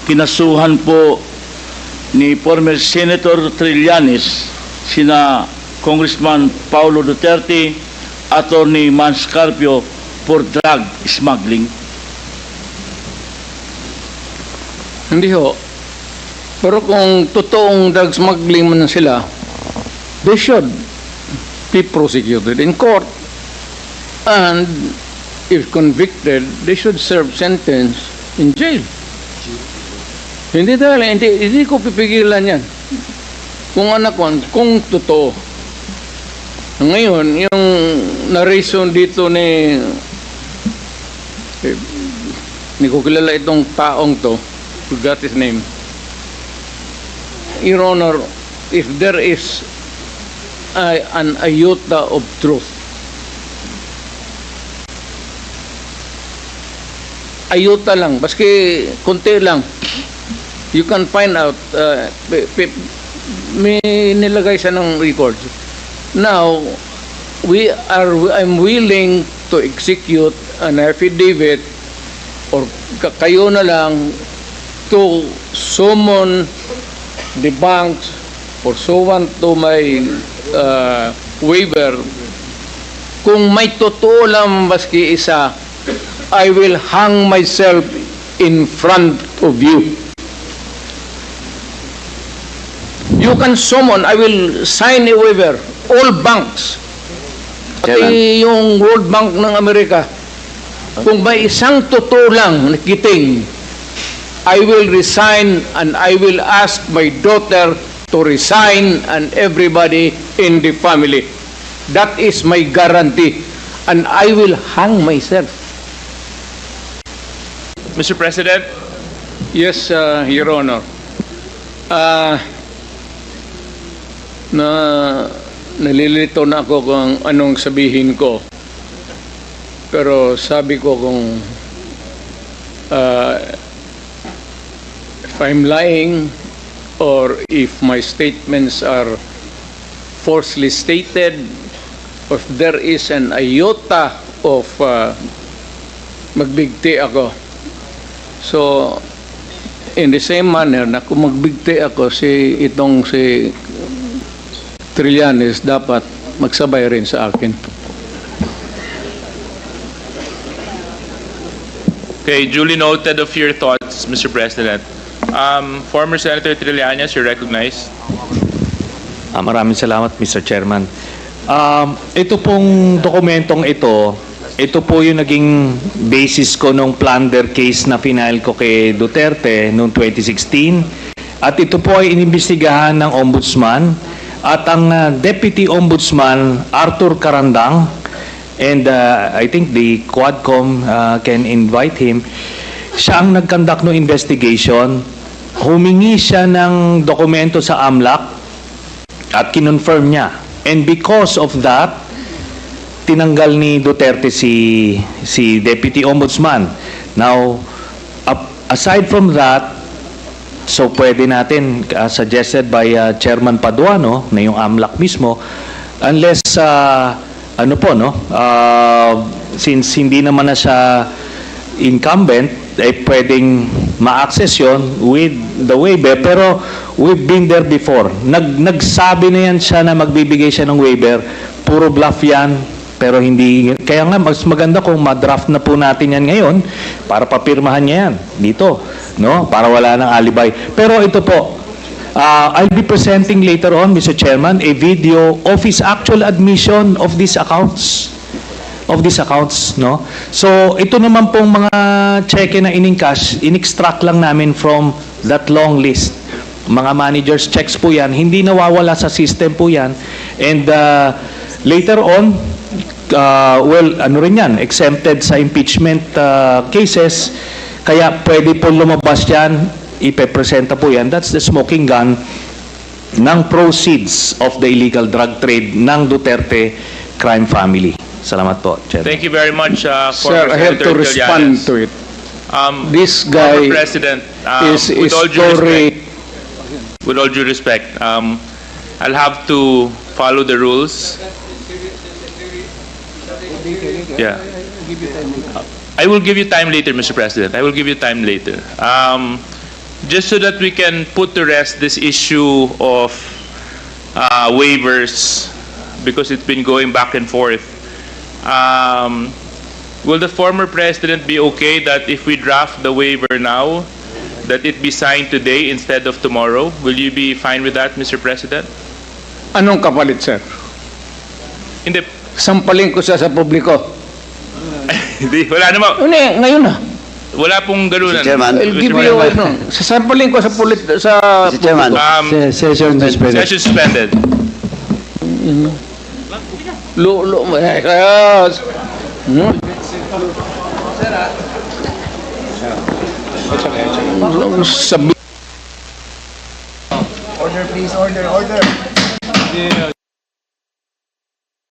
kinasuhan po ni former Senator Trillanes sina Congressman Paulo Duterte, Attorney Mans Carpio for drug smuggling? Hindi ho. Pero kung totoong drug smuggling man sila, they should be prosecuted in court. And if convicted, they should serve sentence in jail. Hindi talaga, hindi ko pipigilan yan. Kung anak ko, kung totoo. Ngayon, yung na-reason dito hindi ko kilala itong taong to, forgot his name. Your Honor, if there is an iota of truth, iota lang, baski konti lang, you can find out, may nilagay siya ng records. Now, I'm willing to execute an affidavit or kayo na lang to summon the banks pursuant to my waiver. Kung may totoo lang maski isa, I will hang myself in front of you. You can summon, I will sign a waiver, all banks. Pati yung World Bank ng Amerika. Kung may isang totoo lang nakiting, I will resign and I will ask my daughter to resign and everybody in the family. That is my guarantee. And I will hang myself. Mr. President, Yes, Your Honor. Nalilito na ako kung anong sabihin ko. Pero sabi ko kung if I'm lying or if my statements are falsely stated, or if there is an iota of magbigti ako. So, in the same manner na kung magbigti ako, si Trillanes dapat magsabay rin sa akin. okay, duly noted of your thoughts, Mr. President. Former Senator Trillanes, you're recognized. Maraming salamat, Mr. Chairman. Ito pong dokumentong ito po yung naging basis ko nung plunder case na final ko kay Duterte noong 2016. At ito po ay inimbestigahan ng Ombudsman at ang Deputy Ombudsman Arthur Carandang, and I think the Quadcom can invite him. Siya ang nag-conduct ng investigation. Humingi siya ng dokumento sa AMLAC at kinonfirm niya. And because of that, tinanggal ni Duterte si Deputy Ombudsman. Now, aside from that, so pwede natin, suggested by Chairman Paduano, na yung AMLAC mismo, unless, since hindi naman na siya incumbent, pwedeng ma-access yun with the waiver. Pero we've been there before. Nagsabi na yan siya na magbibigay siya ng waiver. Puro bluff yan. Pero hindi, kaya nga mas maganda kung ma-draft na po natin yan ngayon para papirmahan niya yan dito, no? Para wala ng alibay. Pero ito po, I'll be presenting later on, Mr. Chairman, a video of his actual admission of these accounts. No? So, ito naman pong mga cheque na in-encash, in-extract lang namin from that long list. Mga managers' checks po yan, hindi nawawala sa system po yan. And later on, exempted sa impeachment cases, kaya pwede po lumabas yan, ipepresenta po yan. That's the smoking gun ng proceeds of the illegal drug trade ng Duterte crime family. Salamat po, Chair. Thank you very much, Sir, I have to respond to it. This guy President, is with all due respect, I'll have to follow the rules. Yeah. I will give you time later, Mr. President. I will give you time later. just so that we can put to rest this issue of waivers, because it's been going back and forth. Will the former president be okay that if we draft the waiver now, that it be signed today instead of tomorrow? Will you be fine with that, Mr. President? Anong kapalit, sir? Hindi, Sampalin ko siya sa publiko. hindi, wala naman. Ngayon na. Wala pong ganunan. Mr. Chairman. I'll give you a, no. Sasampalin ko sa Mr. Chairman. Session suspended. Yes. Sabi